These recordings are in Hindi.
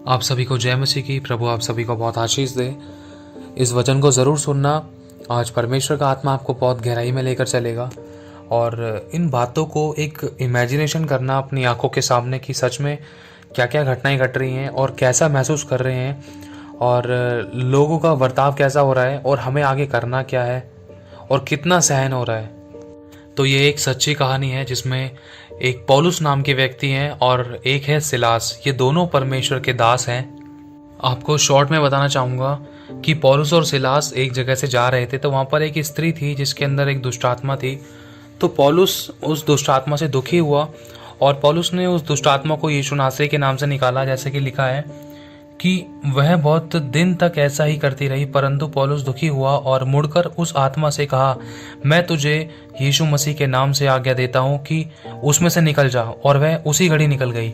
आप सभी को जय मसीह की। प्रभु आप सभी को बहुत आशीष दे। इस वचन को ज़रूर सुनना। आज परमेश्वर का आत्मा आपको बहुत गहराई में लेकर चलेगा और इन बातों को एक इमेजिनेशन करना अपनी आंखों के सामने कि सच में क्या क्या घटनाएं घट रही हैं और कैसा महसूस कर रहे हैं और लोगों का बर्ताव कैसा हो रहा है और हमें आगे करना क्या है और कितना सहन हो रहा है। तो ये एक सच्ची कहानी है जिसमें एक पौलुस नाम के व्यक्ति हैं और एक है सिलास। ये दोनों परमेश्वर के दास हैं। आपको शॉर्ट में बताना चाहूँगा कि पौलुस और सिलास एक जगह से जा रहे थे, तो वहाँ पर एक स्त्री थी जिसके अंदर एक दुष्ट आत्मा थी। तो पौलुस उस दुष्ट आत्मा से दुखी हुआ और पौलुस ने उस दुष्ट आत्मा को यीशु नासरी के नाम से निकाला। जैसे कि लिखा है कि वह बहुत दिन तक ऐसा ही करती रही, परंतु पौलुस दुखी हुआ और मुड़कर उस आत्मा से कहा, मैं तुझे यीशु मसीह के नाम से आज्ञा देता हूँ कि उसमें से निकल जा। और वह उसी घड़ी निकल गई।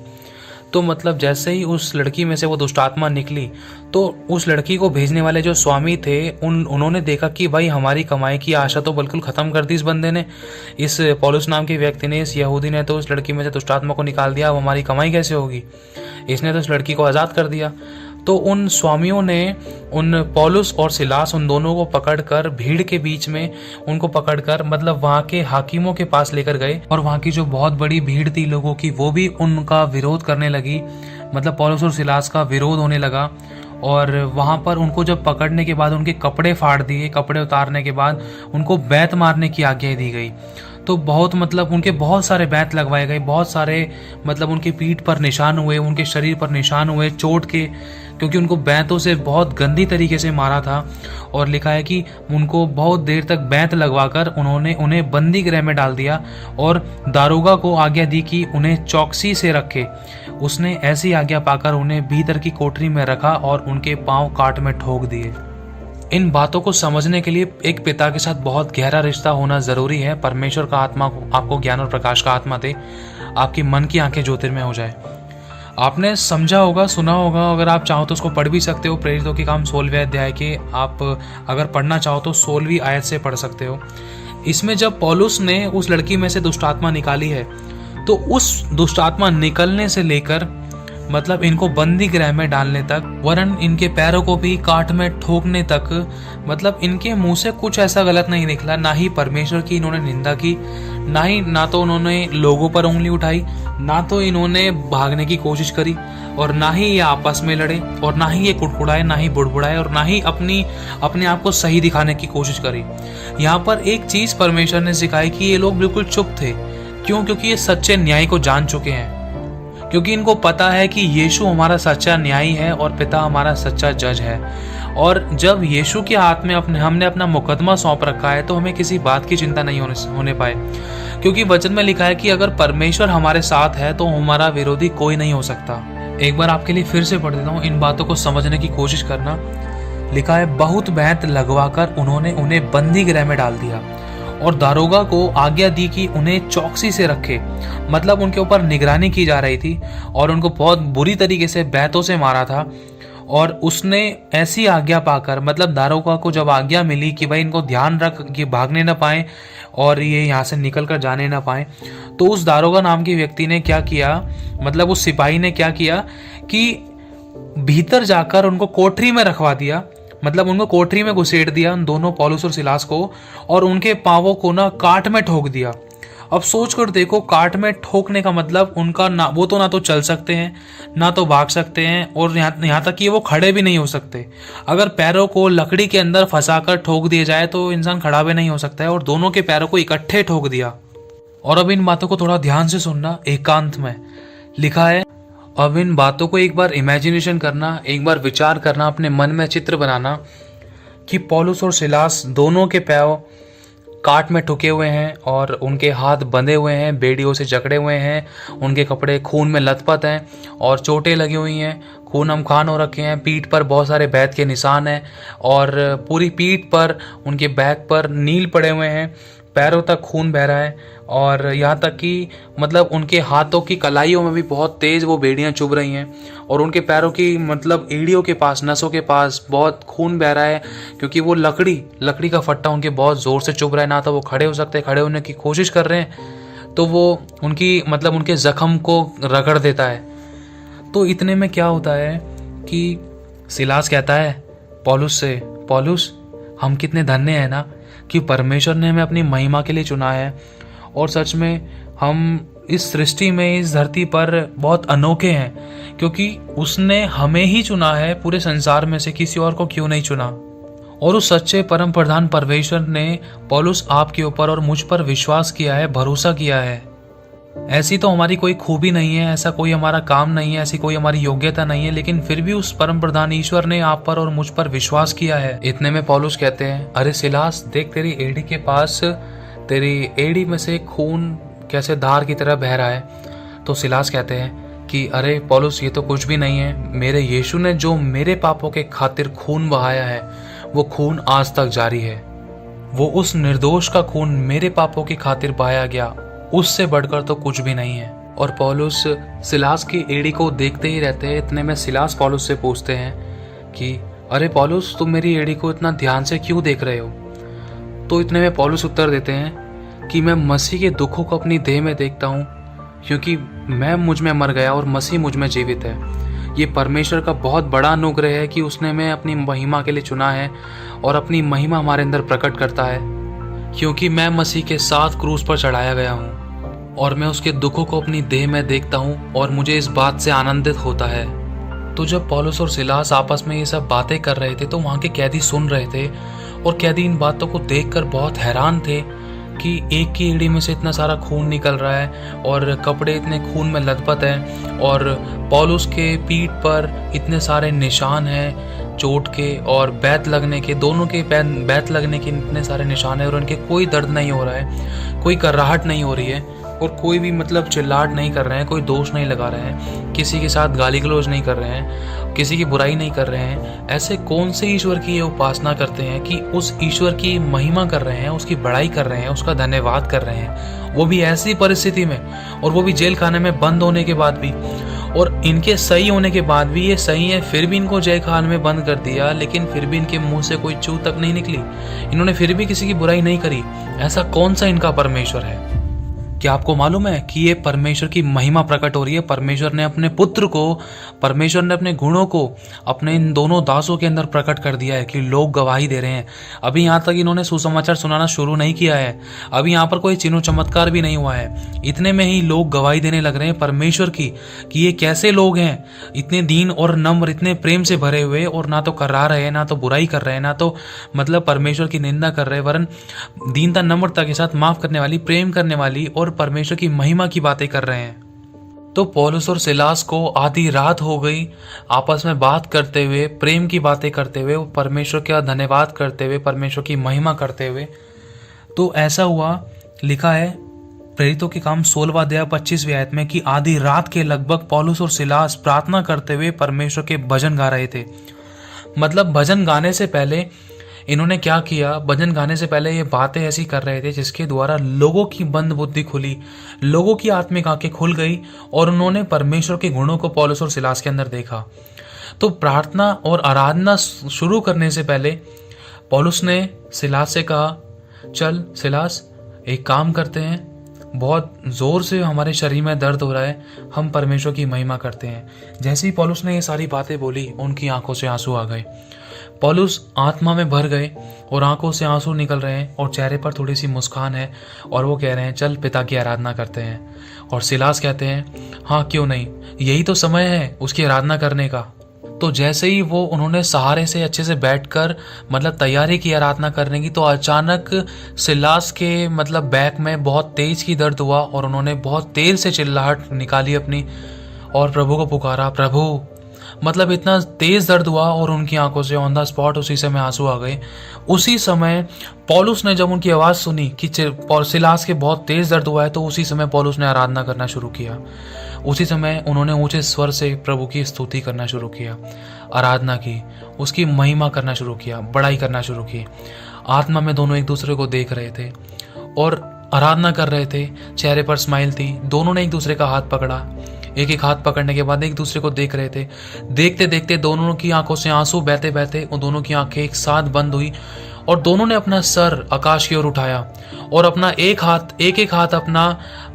तो मतलब जैसे ही उस लड़की में से वो दुष्ट आत्मा निकली तो उस लड़की को भेजने वाले जो स्वामी थे उन्होंने देखा कि भाई हमारी कमाई की आशा तो बिल्कुल ख़त्म कर दी इस बंदे ने, इस पौलुस नाम के व्यक्ति ने, इस यहूदी ने तो उस लड़की में से दुष्ट आत्मा को निकाल दिया। अब हमारी कमाई कैसे होगी? इसने तो उस लड़की को आज़ाद कर दिया। तो उन स्वामियों ने उन पौलुस और सिलास उन दोनों को पकड़कर भीड़ के बीच में उनको पकड़कर मतलब वहाँ के हाकिमों के पास लेकर गए और वहाँ की जो बहुत बड़ी भीड़ थी लोगों की वो भी उनका विरोध करने लगी। मतलब पौलुस और सिलास का विरोध होने लगा और वहाँ पर उनको जब पकड़ने के बाद उनके कपड़े फाड़ दिए। कपड़े उतारने के बाद उनको बेत मारने की आज्ञा दी गई। तो बहुत मतलब उनके बहुत सारे बेत लगवाए गए, बहुत सारे मतलब उनकी पीठ पर निशान हुए, उनके शरीर पर निशान हुए चोट के, क्योंकि उनको बेंतों से बहुत गंदी तरीके से मारा था। और लिखा है कि उनको बहुत देर तक बेंत लगवाकर उन्होंने उन्हें बंदी गृह में डाल दिया और दारोगा को आज्ञा दी कि उन्हें चौकसी से रखे। उसने ऐसी आज्ञा पाकर उन्हें भीतर की कोठरी में रखा और उनके पांव काट में ठोक दिए। इन बातों को समझने के लिए एक पिता के साथ बहुत गहरा रिश्ता होना ज़रूरी है। परमेश्वर का आत्मा आपको ज्ञान और प्रकाश का आत्मा दे, आपकी मन की आंखें ज्योतिर्मय हो जाए। आपने समझा होगा, सुना होगा, अगर आप चाहो तो उसको पढ़ भी सकते हो। प्रेरितों के काम 16वें अध्याय के आप अगर पढ़ना चाहो तो 16वीं आयत से पढ़ सकते हो। इसमें जब पौलुस ने उस लड़की में से दुष्ट आत्मा निकाली है तो उस दुष्ट आत्मा निकलने से लेकर मतलब इनको बंदी गृह में डालने तक, वरन इनके पैरों को भी काट में ठोकने तक, मतलब इनके मुंह से कुछ ऐसा गलत नहीं निकला। ना ही परमेश्वर की इन्होंने निंदा की, ना तो उन्होंने लोगों पर उंगली उठाई, ना तो इन्होंने भागने की कोशिश करी, और ना ही ये आपस में लड़े, और ना ही ये कुड़कुड़ाए, ना ही बुड़बुड़ाए, और ना ही अपने आप को सही दिखाने की कोशिश करी। यहाँ पर एक चीज परमेश्वर ने सिखाई कि ये लोग बिल्कुल चुप थे। क्यों? क्योंकि ये सच्चे न्याय को जान चुके हैं, क्योंकि इनको पता है कि यीशु हमारा सच्चा न्यायी है और पिता हमारा सच्चा जज है। और जब यीशु के हाथ में हमने अपना मुकदमा सौंप रखा है तो हमें किसी बात की चिंता नहीं होने पाए, क्योंकि वचन में लिखा है कि अगर परमेश्वर हमारे साथ है तो हमारा विरोधी कोई नहीं हो सकता। एक बार आपके लिए फिर से पढ़ देता हूँ, इन बातों को समझने की कोशिश करना। लिखा है, बहुत बेंत लगवाकर उन्होंने उन्हें बंदी गृह में डाल दिया और दारोगा को आज्ञा दी कि उन्हें चौकसी से रखे। मतलब उनके ऊपर निगरानी की जा रही थी और उनको बहुत बुरी तरीके से बेतों से मारा था। और उसने ऐसी आज्ञा पाकर, मतलब दारोगा को जब आज्ञा मिली कि भाई इनको ध्यान रख कि भागने ना पाए और ये यहाँ से निकल कर जाने ना पाए, तो उस दारोगा नाम के व्यक्ति ने क्या किया, मतलब उस सिपाही ने क्या किया कि भीतर जाकर उनको कोठरी में रखवा दिया। मतलब उनको कोठरी में घुसेड़ दिया, उन दोनों पौलुस और सिलास को, और उनके पांवों को ना काट में ठोक दिया। अब सोच कर देखो, काट में ठोकने का मतलब उनका वो तो ना तो चल सकते हैं, ना तो भाग सकते हैं, और यहाँ तक कि वो खड़े भी नहीं हो सकते। अगर पैरों को लकड़ी के अंदर फंसाकर ठोक दिया जाए तो इंसान खड़ा भी नहीं हो सकता है, और दोनों के पैरों को इकट्ठे ठोक दिया। और अब इन बातों को थोड़ा ध्यान से सुनना, एकांत में लिखा है। अब इन बातों को एक बार इमेजिनेशन करना, एक बार विचार करना, अपने मन में चित्र बनाना कि पौलुस और सिलास दोनों के पैर काट में ठुके हुए हैं और उनके हाथ बंधे हुए हैं, बेड़ियों से जकड़े हुए हैं, उनके कपड़े खून में लथपथ हैं और चोटें लगी हुई हैं, खून हमखान हो रखे हैं, पीठ पर बहुत सारे बेत के निशान हैं और पूरी पीठ पर उनके बैक पर नील पड़े हुए हैं, पैरों तक खून बह रहा है, और यहाँ तक कि मतलब उनके हाथों की कलाइयों में भी बहुत तेज़ वो बेड़ियाँ चुभ रही हैं, और उनके पैरों की मतलब एड़ियों के पास, नसों के पास बहुत खून बह रहा है, क्योंकि वो लकड़ी का फट्टा उनके बहुत ज़ोर से चुभ रहा है। ना तो वो खड़े हो सकते, खड़े होने की कोशिश कर रहे हैं तो वो उनकी मतलब उनके ज़ख्म को रगड़ देता है। तो इतने में क्या होता है कि सिलास कहता है पौलुस से, पौलुस हम कितने धन्य हैं ना कि परमेश्वर ने हमें अपनी महिमा के लिए चुना है, और सच में हम इस सृष्टि में, इस धरती पर बहुत अनोखे हैं, क्योंकि उसने हमें ही चुना है पूरे संसार में से, किसी और को क्यों नहीं चुना। और उस सच्चे परम प्रधान परमेश्वर ने पौलुस आपके ऊपर और मुझ पर विश्वास किया है, भरोसा किया है। ऐसी तो हमारी कोई खूबी नहीं है, ऐसा कोई हमारा काम नहीं है, ऐसी कोई हमारी योग्यता नहीं है, लेकिन फिर भी उस परम प्रधान ईश्वर ने आप पर और मुझ पर विश्वास किया है। इतने में पौलुस कहते हैं, अरे सिलास देख, तेरी एड़ी के पास, तेरी एड़ी में से खून कैसे धार की तरह बह रहा है। तो सिलास कहते हैं कि अरे पौलुस ये तो कुछ भी नहीं है, मेरे यीशु ने जो मेरे पापों के खातिर खून बहाया है वो खून आज तक जारी है। वो उस निर्दोष का खून मेरे पापों की खातिर बहाया गया, उससे बढ़कर तो कुछ भी नहीं है। और पौलुस सिलास की एड़ी को देखते ही रहते हैं। इतने में सिलास पौलुस से पूछते हैं कि अरे पौलुस तुम मेरी एड़ी को इतना ध्यान से क्यों देख रहे हो। तो इतने में पौलुस उत्तर देते हैं कि मैं मसीह के दुखों को अपनी देह में देखता हूँ, क्योंकि मैं मुझ में मर गया और मसीह मुझ में जीवित है। ये परमेश्वर का बहुत बड़ा अनुग्रह है कि उसने मैं अपनी महिमा के लिए चुना है और अपनी महिमा हमारे अंदर प्रकट करता है, क्योंकि मैं मसीह के साथ क्रूस पर चढ़ाया गया हूँ और मैं उसके दुखों को अपनी देह में देखता हूँ और मुझे इस बात से आनंदित होता है। तो जब पौलुस और सिलास आपस में ये सब बातें कर रहे थे तो वहाँ के कैदी सुन रहे थे, और कैदी इन बातों को देखकर बहुत हैरान थे कि एक की एड़ी में से इतना सारा खून निकल रहा है और कपड़े इतने खून में लथपथ हैं, और पौलुस के पीठ पर इतने सारे निशान हैं चोट के और बैत लगने के, दोनों के बैत लगने के इतने सारे निशान हैं, और उनके कोई दर्द नहीं हो रहा है, कोई कराहट नहीं हो रही है, और कोई भी मतलब चिल्लाहट नहीं कर रहे हैं, कोई दोष नहीं लगा रहे हैं, किसी के साथ गाली गलौज नहीं कर रहे हैं, किसी की बुराई नहीं कर रहे हैं। ऐसे कौन से ईश्वर की ये उपासना करते हैं कि उस ईश्वर की महिमा कर रहे हैं, उसकी बड़ाई कर रहे हैं, उसका धन्यवाद कर रहे हैं, वो भी ऐसी परिस्थिति में, और वो भी जेल खाने में बंद होने के बाद भी, और इनके सही होने के बाद भी ये सही है, फिर भी इनको जेल खाने में बंद कर दिया, लेकिन फिर भी इनके मुंह से कोई चू तक नहीं निकली, इन्होंने फिर भी किसी की बुराई नहीं करी। ऐसा कौन सा इनका परमेश्वर है? क्या आपको मालूम है कि ये परमेश्वर की महिमा प्रकट हो रही है? परमेश्वर ने अपने पुत्र को, परमेश्वर ने अपने गुणों को अपने इन दोनों दासों के अंदर प्रकट कर दिया है कि लोग गवाही दे रहे हैं। अभी यहाँ तक इन्होंने सुसमाचार सुनाना शुरू नहीं किया है, अभी यहाँ पर कोई चिन्ह चमत्कार भी नहीं हुआ है, इतने में ही लोग गवाही देने लग रहे हैं परमेश्वर की कि ये कैसे लोग हैं, इतने दीन और नम्र, इतने प्रेम से भरे हुए, और ना तो कर्रा रहे हैं, ना तो बुराई कर रहे हैं, ना तो मतलब परमेश्वर की निंदा कर रहे हैं, वरन दीनता नम्रता के साथ माफ करने वाली, प्रेम करने वाली और परमेश्वर की महिमा की बातें कर रहे हैं। तो पौलुस और सिलास को आधी रात हो गई, आपस में बात करते हुए, प्रेम की बातें करते हुए, परमेश्वर का धन्यवाद करते हुए, परमेश्वर की महिमा करते हुए। तो ऐसा हुआ, लिखा है प्रेरितों के काम 16वां अध्याय 25वीं आयत में कि आधी रात के लगभग पौलुस और सिलास प्रार्थना करते हुए परमेश्वर के भजन गा रहे थे। मतलब भजन गाने से पहले इन्होंने क्या किया, भजन गाने से पहले ये बातें ऐसी कर रहे थे जिसके द्वारा लोगों की बंद बुद्धि खुली, लोगों की आत्मिक आंखें खुल गई, और उन्होंने परमेश्वर के गुणों को पौलुस और सिलास के अंदर देखा। तो प्रार्थना और आराधना शुरू करने से पहले पौलुस ने सिलास से कहा, चल सिलास एक काम करते हैं, बहुत जोर से हमारे शरीर में दर्द हो रहा है, हम परमेश्वर की महिमा करते हैं। जैसे ही पौलुस ने ये सारी बातें बोली, उनकी आंखों से आंसू आ गए। पौलुस आत्मा में भर गए और आंखों से आंसू निकल रहे हैं और चेहरे पर थोड़ी सी मुस्कान है, और वो कह रहे हैं चल पिता की आराधना करते हैं। और सिलास कहते हैं हाँ क्यों नहीं, यही तो समय है उसकी आराधना करने का। तो जैसे ही वो उन्होंने सहारे से अच्छे से बैठकर मतलब तैयारी की आराधना करने की, तो अचानक सिलास के मतलब बैक में बहुत तेज की दर्द हुआ और उन्होंने बहुत तेज से चिल्लाहट निकाली अपनी और प्रभु को पुकारा, प्रभु। मतलब इतना तेज दर्द हुआ और उनकी आंखों से ऑन द स्पॉट उसी समय आंसू आ गए। उसी समय पौलुस ने जब उनकी आवाज़ सुनी कि सिलास के बहुत तेज दर्द हुआ है, तो उसी समय पौलुस ने आराधना करना शुरू किया। उसी समय उन्होंने ऊंचे स्वर से प्रभु की स्तुति करना शुरू किया, आराधना की, उसकी महिमा करना शुरू किया, बड़ाई करना शुरू की। आत्मा में दोनों एक दूसरे को देख रहे थे और आराधना कर रहे थे, चेहरे पर स्माइल थी। दोनों ने एक दूसरे का हाथ पकड़ा, एक एक हाथ पकड़ने के बाद एक दूसरे को देख रहे थे। देखते देखते दोनों की आंखों से आंसू बहते बहते उन दोनों की आंखें एक साथ बंद हुई और दोनों ने अपना सर आकाश की ओर उठाया और अपना एक हाथ अपना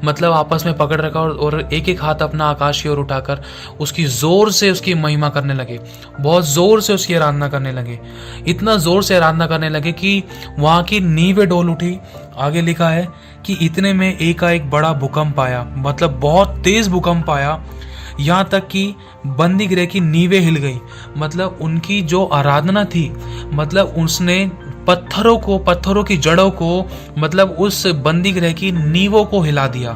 मतलब आपस में पकड़ रखा और एक एक हाथ अपना आकाश की ओर उठाकर उसकी जोर से उसकी महिमा करने लगे, बहुत जोर से उसकी आराधना करने लगे। इतना जोर से आराधना करने लगे कि वहाँ की नींवें डोल उठी। आगे लिखा है कि इतने में एकाएक बड़ा भूकंप आया, मतलब बहुत तेज भूकंप आया, यहाँ तक कि बंदी गृह की नींवें हिल गई। मतलब उनकी जो आराधना थी, मतलब उसने पत्थरों की जड़ों को, मतलब उस बंदी गृह की नींवों को हिला दिया।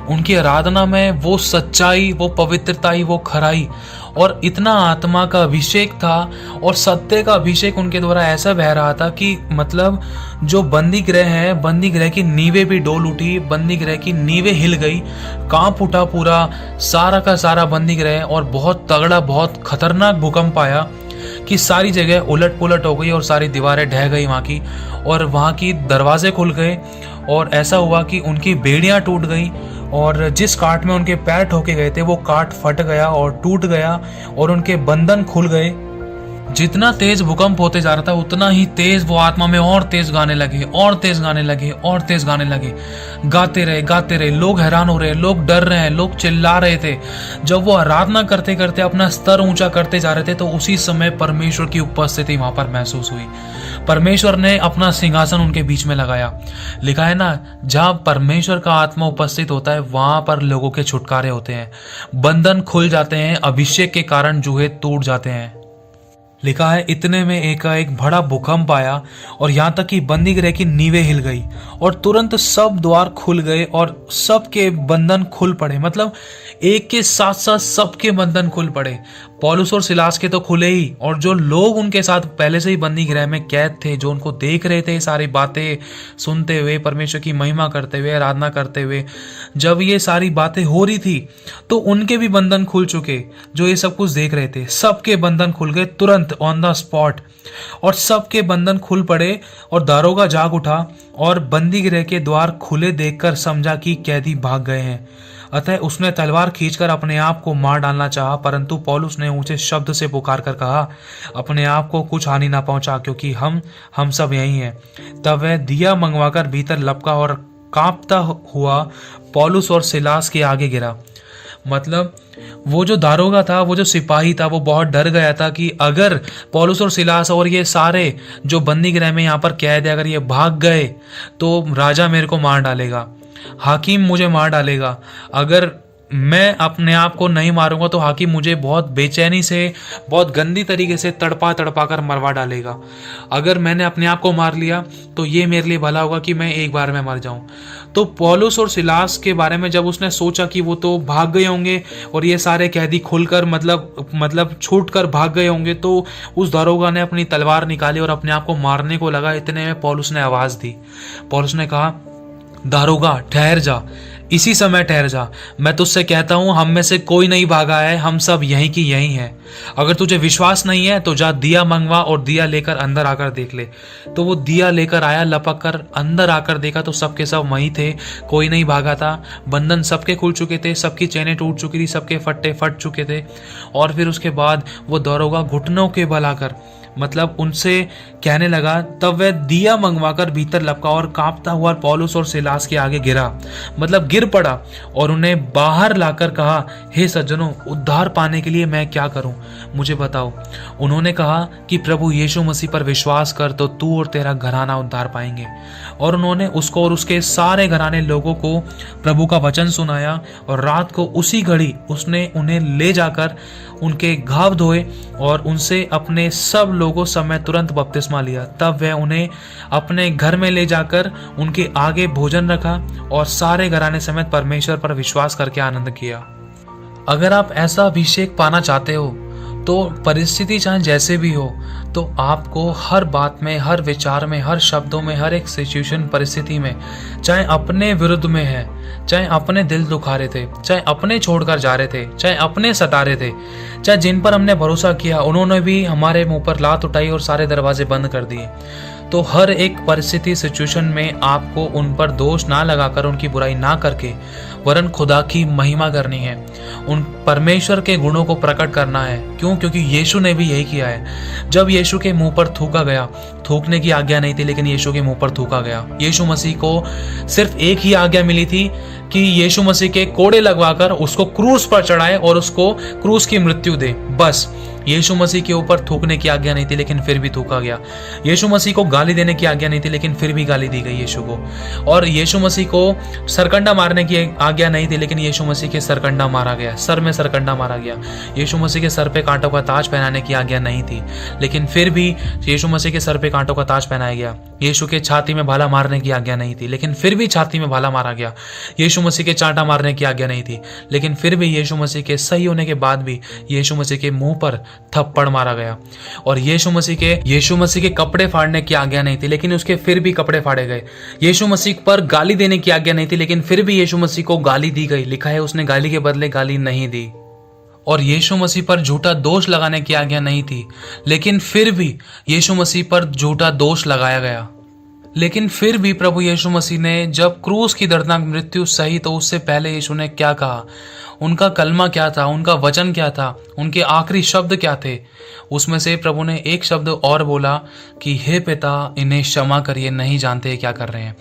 उनकी आराधना में वो सच्चाई, वो पवित्रता, वो खराई और इतना आत्मा का अभिषेक था और सत्य का अभिषेक उनके द्वारा ऐसा बह रहा था कि मतलब जो बंदी गृह है, बंदी गृह की नींवें भी डोल उठी, बंदी गृह की नींवें हिल गई, कांप उठा पूरा सारा का सारा बंदी गृह और बहुत तगड़ा, बहुत खतरनाक भूकंप आया कि सारी जगह उलट पुलट हो गई और सारी दीवारें ढह गई वहाँ की, और वहाँ की दरवाजे खुल गए और ऐसा हुआ कि उनकी बेड़ियाँ टूट गई और जिस काट में उनके पैर ठोके गए थे वो काट फट गया और टूट गया और उनके बंधन खुल गए। जितना तेज भूकंप होते जा रहा था उतना ही तेज वो आत्मा में और तेज गाने लगे और तेज गाने लगे और तेज गाने लगे। गाते रहे, लोग हैरान हो रहे, लोग डर रहे हैं, लोग चिल्ला रहे थे। जब वो आराधना करते करते अपना स्तर ऊंचा करते जा रहे थे तो उसी समय परमेश्वर की उपस्थिति वहां पर महसूस हुई। परमेश्वर ने अपना सिंहासन उनके बीच में लगाया। लिखा है ना, जहां परमेश्वर का आत्मा उपस्थित होता है वहां पर लोगों के छुटकारे होते हैं, बंधन खुल जाते हैं, अभिषेक के कारण जूहे टूट जाते हैं। लिखा है इतने में एकाएक बड़ा भूकंप आया और यहाँ तक कि बंदी गृह की नींवें हिल गई और तुरंत सब द्वार खुल गए और सबके बंधन खुल पड़े। मतलब एक के साथ साथ सबके बंधन खुल पड़े। पौलुस और सिलास के तो खुले ही, और जो लोग उनके साथ पहले से ही बंदी गृह में कैद थे, जो उनको देख रहे थे सारी बातें सुनते हुए, परमेश्वर की महिमा करते हुए, आराधना करते हुए, जब ये सारी बातें हो रही थी तो उनके भी बंधन खुल चुके। जो ये सब कुछ देख रहे थे सबके बंधन खुल गए तुरंत ऑन द स्पॉट, और सबके बंधन खुल पड़े और दारोगा जाग उठा और बंदी गृह के द्वार खुले देखकर समझा कि कैदी भाग गए हैं। अतः उसने तलवार खींचकर अपने आप को मार डालना चाहा, परंतु पौलुस ने ऊंचे शब्द से पुकार कर कहा, अपने आप को कुछ हानि ना पहुंचा, क्योंकि हम सब यही हैं। तब वह दिया मंगवाकर भीतर लपका और कांपता हुआ पौलुस और सिलास के आगे गिरा। मतलब वो जो दारोगा था, वो जो सिपाही था, वो बहुत डर गया था कि अगर पौलुस और सिलास और ये सारे जो बंदी गृह में यहाँ पर कैद है, अगर ये भाग गए तो राजा मेरे को मार डालेगा, हाकिम मुझे मार डालेगा। अगर मैं अपने आप को नहीं मारूंगा तो हाकिम मुझे बहुत बेचैनी से, बहुत गंदी तरीके से तड़पा कर मरवा डालेगा। अगर मैंने अपने आप को मार लिया तो ये मेरे लिए भला होगा कि मैं एक बार में मर जाऊं। तो पौलुस और सिलास के बारे में जब उसने सोचा कि वो तो भाग गए होंगे और ये सारे कैदी खुलकर मतलब छूट कर भाग गए होंगे, तो उस दारोगा ने अपनी तलवार निकाली और अपने आप को मारने को लगा। इतने में पौलुस ने आवाज दी। पौलुस ने कहा, दारोगा ठहर जा, इसी समय ठहर जा। मैं तुझसे कहता हूं हम में से कोई नहीं भागा है, हम सब यहीं की यहीं हैं। अगर तुझे विश्वास नहीं है तो जा दिया मंगवा और दिया लेकर अंदर आकर देख ले। तो वो दिया लेकर आया, लपक कर अंदर आकर देखा तो सबके सब वहीं थे, कोई नहीं भागा था। बंधन सबके खुल चुके थे, सबकी चैनें टूट चुकी थी, सबके फट्टे फट चुके थे। और फिर उसके बाद वो दारोगा घुटनों के बल आकर मतलब उनसे कहने लगा, तब वह दिया मंगवाकर भीतर लपका और कांपता हुआ पौलुस और सिलास के आगे गिरा, मतलब गिर पड़ा और उन्हें बाहर लाकर कहा, हे सज्जनों, उद्धार पाने के लिए मैं क्या करूं, मुझे बताओ। उन्होंने कहा कि प्रभु यीशु मसीह पर विश्वास कर तो तू और तेरा घराना उद्धार पाएंगे। और उन्होंने उसको और उसके सारे घराने लोगों को प्रभु का वचन सुनाया और रात को उसी घड़ी उसने उन्हें ले जाकर उनके घाव धोए और उनसे अपने सब लोगों समय तुरंत बपतिस्मा लिया। तब वह उन्हें अपने घर में ले जाकर उनके आगे भोजन रखा और सारे घराने समेत परमेश्वर पर विश्वास करके आनंद किया। अगर आप ऐसा अभिषेक पाना चाहते हो तो परिस्थिति चाहे जैसे भी हो, तो आपको हर बात में, हर विचार में, हर शब्दों में, हर एक सिचुएशन परिस्थिति में, चाहे अपने विरुद्ध में है, चाहे अपने दिल दुखा रहे थे, चाहे अपने छोड़कर जा रहे थे, चाहे अपने सता रहे थे, चाहे जिन पर हमने भरोसा किया उन्होंने भी हमारे मुंह पर लात उठाई और सारे दरवाजे बंद कर दिए, तो हर एक परिस्थिति सिचुएशन में आपको उन पर दोष ना लगाकर, उनकी बुराई ना करके वरन खुदा की महिमा करनी है, उन परमेश्वर के गुणों को प्रकट करना है। क्यों? क्योंकि यीशु ने भी यही किया है। जब यीशु के मुंह पर थूका गया, थूकने की आज्ञा नहीं थी, लेकिन यीशु के मुंह पर थूका गया। यीशु मसीह को सिर्फ एक ही आज्ञा मिली थी कि यीशु मसीह के कोड़े लगवाकर उसको क्रूस पर चढ़ाए और उसको क्रूस की मृत्यु दे। बस यीशु मसीह के ऊपर थूकने की आज्ञा नहीं थी, लेकिन फिर भी थूका गया। यीशु मसीह को गाली देने की आज्ञा नहीं थी, लेकिन फिर भी गाली दी गई यीशु को। और यीशु मसीह को सरकंडा मारने की आज्ञा नहीं थी, लेकिन यीशु मसीह के सरकंडा मारा गया, सर में सरकंडा मारा गया। यीशु मसीह के सर पे कांटों का ताज पहनाने की आज्ञा नहीं थी, लेकिन फिर भी यीशु मसीह के सर पे कांटों का ताज पहनाया गया। यीशु के छाती में भाला मारने की आज्ञा नहीं थी, लेकिन फिर भी छाती में भाला मारा गया। यीशु मसीह के चांटा मारने की आज्ञा नहीं थी, लेकिन फिर भी यीशु मसीह के सही होने के बाद भी यीशु मसीह के मुंह पर थप्पड़ मारा गया। और यीशु मसीह के कपड़े फाड़ने की आज्ञा नहीं थी, लेकिन उसके फिर भी कपड़े फाड़े गए। यीशु मसीह पर गाली देने की आज्ञा नहीं थी, लेकिन फिर भी यीशु मसीह को गाली दी गई। लिखा है उसने गाली के बदले गाली नहीं दी। और यीशु मसीह पर झूठा दोष लगाने की आज्ञा नहीं थी, लेकिन फिर भी यीशु मसीह पर झूठा दोष लगाया गया। लेकिन फिर भी प्रभु यीशु मसीह ने जब क्रूस की दर्दनाक मृत्यु सही, तो उससे पहले यीशु ने क्या कहा, उनका कलमा क्या था, उनका वचन क्या था, उनके आखिरी शब्द क्या थे। उसमें से प्रभु ने एक शब्द और बोला कि हे पिता, इन्हें क्षमा करिए, नहीं जानते क्या कर रहे हैं।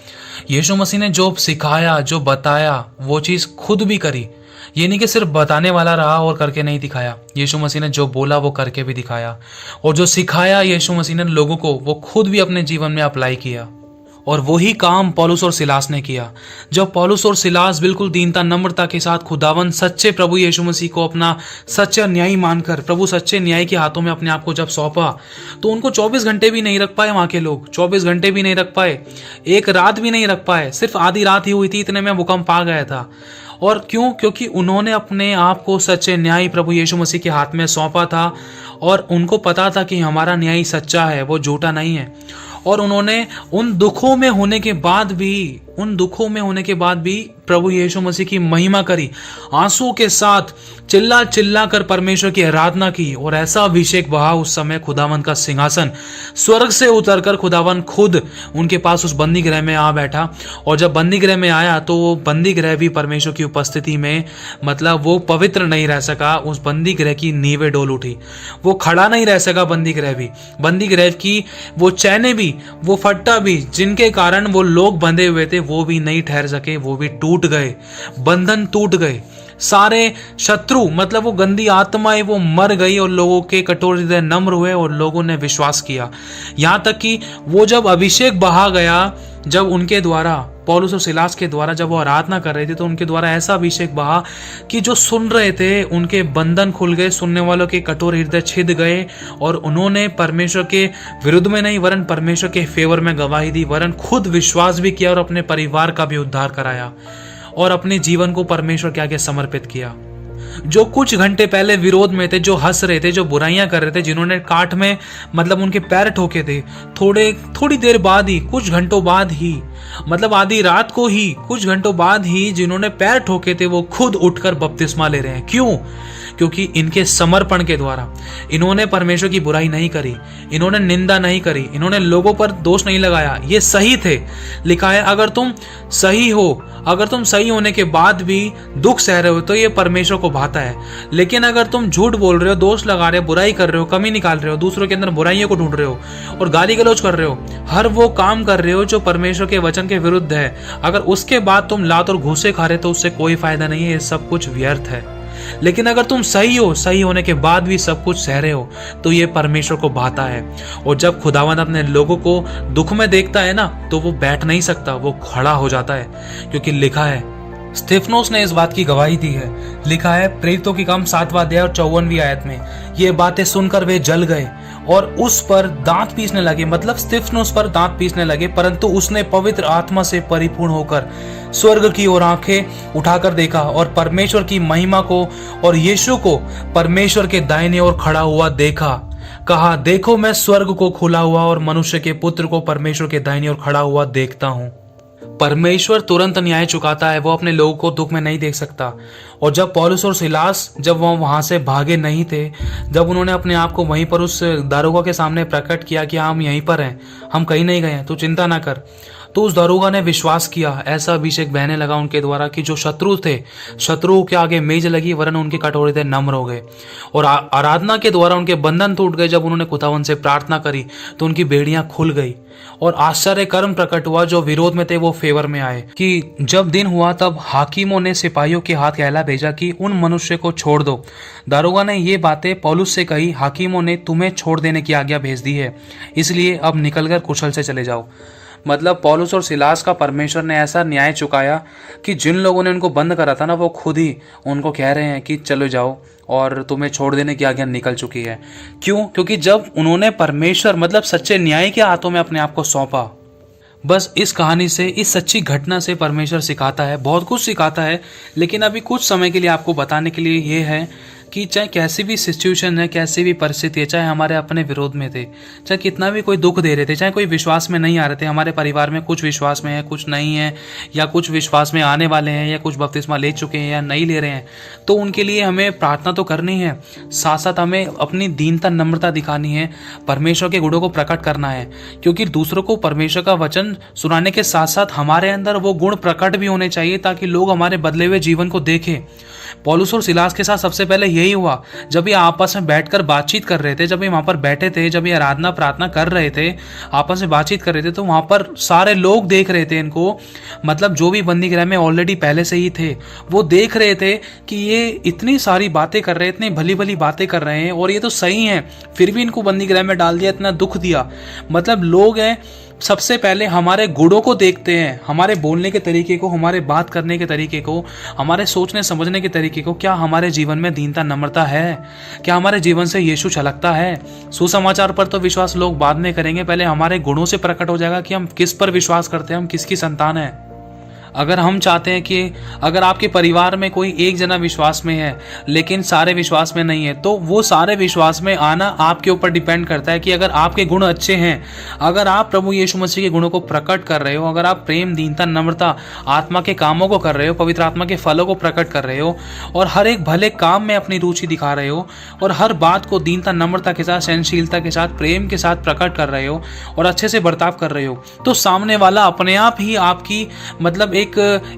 यीशु मसीह ने जो सिखाया, जो बताया, वो चीज़ खुद भी करी। ये नहीं कि सिर्फ बताने वाला रहा और करके नहीं दिखाया। यीशु मसीह ने जो बोला वो करके भी दिखाया, और जो सिखाया यीशु मसीह ने लोगों को, वो खुद भी अपने जीवन में अप्लाई किया। और वही काम पौलुस और सिलास ने किया। जब पौलुस और सिलास बिल्कुल दीनता नम्रता के साथ खुदावन सच्चे प्रभु यीशु मसीह को अपना सच्चा न्यायी मानकर प्रभु सच्चे न्याय के हाथों में अपने आप को जब सौंपा, तो उनको 24 घंटे भी नहीं रख पाए। वहाँ के लोग 24 घंटे भी नहीं रख पाए, एक रात भी नहीं रख पाए। सिर्फ आधी रात ही हुई थी, इतने में भूकंप आ गया था। और क्यों? क्योंकि उन्होंने अपने आप को सच्चे न्यायी प्रभु यीशु मसीह के हाथ में सौंपा था, और उनको पता था कि हमारा न्यायी सच्चा है, वो झूठा नहीं है। और उन्होंने उन दुखों में होने के बाद भी प्रभु यीशु मसीह की महिमा करी, आंसू के साथ चिल्ला चिल्ला कर परमेश्वर की आराधना की। और ऐसा अभिषेक बहा उस समय, खुदावन का सिंहासन स्वर्ग से उतरकर खुदावन खुद उनके पास उस बंदी गृह में आ बैठा। और जब बंदी गृह में आया, तो वो बंदी गृह भी परमेश्वर की उपस्थिति में, मतलब वो पवित्र नहीं रह सका। उस बंदी गृह की नींवें डोल उठी, वो खड़ा नहीं रह सका। बंदी गृह की वो चैने भी, वो फट्टा भी, जिनके कारण वो लोग बंधे हुए थे, वो भी नहीं ठहर सके, वो भी टूट गए, बंधन टूट गए। सारे शत्रु, मतलब वो गंदी आत्माएं, वो मर गई, और लोगों के कठोर हृदय नम्र हुए, और लोगों ने विश्वास किया। यहां तक कि वो जब अभिषेक बहा गया, जब उनके द्वारा, पौलुस और सिलास के द्वारा जब वो आराधना कर रहे थे, तो उनके द्वारा ऐसा अभिषेक बहा कि जो सुन रहे थे उनके बंधन खुल गए, सुनने वालों के कठोर हृदय छिद गए, और उन्होंने परमेश्वर के विरुद्ध में नहीं, वरन परमेश्वर के फेवर में गवाही दी, वरन खुद विश्वास भी किया, और अपने परिवार का भी उद्धार कराया, और अपने जीवन को परमेश्वर के आगे समर्पित किया। जो कुछ घंटे पहले विरोध में थे, जो हंस रहे थे, जो बुराइयां कर रहे थे, जिन्होंने काठ में, मतलब उनके पैर ठोके थे, थोड़ी देर बाद ही, कुछ घंटों बाद ही, मतलब आधी रात को ही, कुछ घंटों बाद ही जिन्होंने पैर ठोके थे, वो खुद उठकर बपतिस्मा ले रहे हैं। क्यों? क्योंकि इनके समर्पण के द्वारा इन्होंने परमेश्वर की बुराई नहीं करी, इन्होंने निंदा नहीं करी, इन्होंने लोगों पर दोष नहीं लगाया, ये सही थे। लिखा है अगर तुम सही हो, अगर तुम सही होने के बाद भी दुख सह रहे हो, तो ये परमेश्वर को भाता है। लेकिन अगर तुम झूठ बोल रहे हो, दोष लगा रहे हो, बुराई कर रहे हो, कमी निकाल रहे हो, दूसरों के अंदर बुराइयों को ढूंढ रहे हो, और गाली गलौज कर रहे हो, हर वो काम कर रहे हो जो परमेश्वर के वचन के विरुद्ध है, अगर उसके बाद तुम लात और घूसे खा रहे, तो उससे कोई फायदा नहीं है, ये सब कुछ व्यर्थ है। लेकिन अगर तुम सही हो, सही होने के बाद भी सब कुछ सह रहे हो, तो ये परमेश्वर को भाता है। और जब खुदावंद अपने लोगों को दुख में देखता है ना, तो वो बैठ नहीं सकता, वो खड़ा हो जाता है। क्योंकि लिखा है, स्तिफनोस ने इस बात की गवाही दी है। लिखा है प्रेरितों की काम 7वां अध्याय और 54वीं आयत में, ये बातें सुनकर वे जल गए और उस पर दांत पीसने लगे, मतलब स्तिफनोस पर दांत पीसने लगे। परंतु उसने पवित्र आत्मा से परिपूर्ण होकर स्वर्ग की ओर आंखें उठाकर देखा और परमेश्वर की महिमा को और यीशु को परमेश्वर के दाहिने ओर खड़ा हुआ देखा। कहा, देखो मैं स्वर्ग को खुला हुआ और मनुष्य के पुत्र को परमेश्वर के दाहिने ओर खड़ा हुआ देखता हूं। परमेश्वर तुरंत न्याय चुकाता है, वो अपने लोगों को दुख में नहीं देख सकता। और जब पौलुस और सिलास जब वो वहां से भागे नहीं थे, जब उन्होंने अपने आप को वहीं पर उस दारोगा के सामने प्रकट किया कि हम यहीं पर हैं, हम कहीं नहीं गए हैं, तू चिंता ना कर, तो उस दरोगा ने विश्वास किया, ऐसा अभिषेक बहने लगा उनके द्वारा कि जो शत्रु थे, शत्रुओं के आगे मेज लगी, वरन उनके कटोरे थे नम्र हो गए। और आराधना के द्वारा उनके बंधन टूट गए। जब उन्होंने खुदावन से प्रार्थना करी तो उनकी बेड़ियां खुल गई और आश्चर्य कर्म प्रकट हुआ। जो विरोध में थे वो फेवर में आए। कि जब दिन हुआ तब हाकिमों ने सिपाहियों के हाथ कहला भेजा कि उन मनुष्य को छोड़ दो। दारोगा ने ये बातें पौलुस से कही। हाकिमों ने तुम्हें छोड़ देने की आज्ञा भेज दी है, इसलिए अब निकलकर कुशल से चले जाओ। मतलब पौलुस और सिलास का परमेश्वर ने ऐसा न्याय चुकाया कि जिन लोगों ने उनको बंद करा था ना, वो खुद ही उनको कह रहे हैं कि चलो जाओ और तुम्हें छोड़ देने की आज्ञा निकल चुकी है। क्यों? क्योंकि जब उन्होंने परमेश्वर मतलब सच्चे न्याय के हाथों में अपने आप को सौंपा। बस इस कहानी से, इस सच्ची घटना से परमेश्वर सिखाता है, बहुत कुछ सिखाता है। लेकिन अभी कुछ समय के लिए आपको बताने के लिए ये है कि चाहे कैसी भी सिचुएशन है, कैसी भी परिस्थिति है, चाहे हमारे अपने विरोध में थे, चाहे कितना भी कोई दुख दे रहे थे, चाहे कोई विश्वास में नहीं आ रहे थे, हमारे परिवार में कुछ विश्वास में है, कुछ नहीं है, या कुछ विश्वास में आने वाले हैं, या कुछ बपतिस्मा ले चुके हैं या नहीं ले रहे हैं, तो उनके लिए हमें प्रार्थना तो करनी है। साथ साथ हमें अपनी दीनता, नम्रता दिखानी है, परमेश्वर के गुणों को प्रकट करना है। क्योंकि दूसरों को परमेश्वर का वचन सुनाने के साथ साथ हमारे अंदर वो गुण प्रकट भी होने चाहिए, ताकि लोग हमारे बदले हुए जीवन को देखें। पौलुस और सिलास के साथ सबसे पहले यही हुआ। जब ये आपस में बैठकर बातचीत कर रहे थे, जब ये वहां पर बैठे थे, जब ये आराधना प्रार्थना कर रहे थे, आपस में बातचीत कर रहे थे, तो वहां पर सारे लोग देख रहे थे इनको। मतलब जो भी बंदी गृह में ऑलरेडी पहले से ही थे, वो देख रहे थे कि ये इतनी सारी बातें कर रहे हैं, इतनी भली भली बातें कर रहे हैं, और ये तो सही है, फिर भी इनको बंदी गृह में डाल दिया, इतना दुख दिया। मतलब लोग हैं सबसे पहले हमारे गुणों को देखते हैं, हमारे बोलने के तरीके को, हमारे बात करने के तरीके को, हमारे सोचने समझने के तरीके को। क्या हमारे जीवन में दीनता, नम्रता है? क्या हमारे जीवन से यीशु छलकता है? सुसमाचार पर तो विश्वास लोग बाद में करेंगे, पहले हमारे गुणों से प्रकट हो जाएगा कि हम किस पर विश्वास करते हैं, हम किसकी संतान है। अगर हम चाहते हैं कि अगर आपके परिवार में कोई एक जना विश्वास में है लेकिन सारे विश्वास में नहीं है, तो वो सारे विश्वास में आना आपके ऊपर डिपेंड करता है कि अगर आपके गुण अच्छे हैं, अगर आप प्रभु यीशु मसीह के गुणों को प्रकट कर रहे हो, अगर आप प्रेम, दीनता, नम्रता, आत्मा के कामों को कर रहे हो, पवित्र आत्मा के फलों को प्रकट कर रहे हो, और हर एक भले काम में अपनी रुचि दिखा रहे हो, और हर बात को दीनता, नम्रता के साथ, सहनशीलता के साथ, प्रेम के साथ प्रकट कर रहे हो, और अच्छे से बर्ताव कर रहे हो, तो सामने वाला अपने आप ही आपकी मतलब एक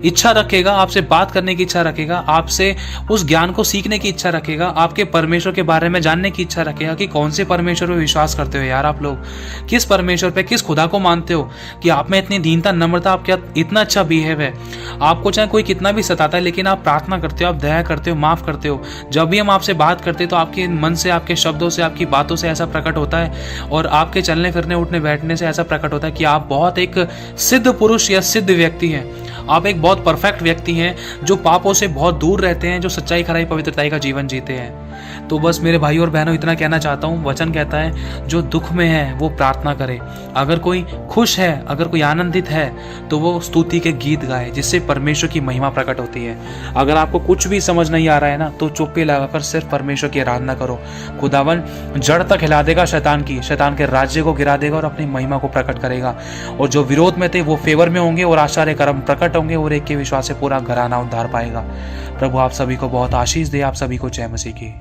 इच्छा रखेगा, आपसे बात करने की इच्छा रखेगा, आपसे उस ज्ञान को सीखने की इच्छा रखेगा, आपके परमेश्वर के बारे में जानने की इच्छा रखेगा कि कौन से परमेश्वर पे विश्वास करते हो यार आप लोग, किस परमेश्वर पे, किस खुदा को मानते हो, कि आप में इतनी दीनता, नम्रता, आप क्या इतना अच्छा बिहेव है। आपको चाहे कोई कितना भी सताता है, लेकिन आप प्रार्थना करते हो, आप दया करते हो, माफ करते हो। जब भी हम आपसे बात करते हैं तो आपके मन से, आपके शब्दों से, आपकी बातों से ऐसा प्रकट होता है, और आपके चलने फिरने, उठने बैठने से ऐसा प्रकट होता है कि आप बहुत एक सिद्ध पुरुष या सिद्ध व्यक्ति हैं। आप एक बहुत परफेक्ट व्यक्ति हैं, जो पापों से बहुत दूर रहते हैं, जो सच्चाई, खराई, पवित्रताई का जीवन जीते हैं। तो बस मेरे भाई और बहनों, इतना कहना चाहता हूँ। वचन कहता है जो दुख में है वो प्रार्थना करे। अगर कोई खुश है, अगर कोई आनंदित है, तो वो स्तुति के गीत गाए, जिससे परमेश्वर की महिमा प्रकट होती है। अगर आपको कुछ भी समझ नहीं आ रहा है ना, तो चुप्पी लगाकर सिर्फ परमेश्वर की आराधना करो। खुदावन जड़ तक हिला देगा शैतान की, शैतान के राज्य को गिरा देगा और अपनी महिमा को प्रकट करेगा। और जो विरोध में थे वो फेवर में होंगे, और आश्चर्य कर्म प्रकट होंगे, और एक के विश्वास से पूरा घराना उद्धार पाएगा। प्रभु आप सभी को बहुत आशीष दे। आप सभी को जय मसीह की।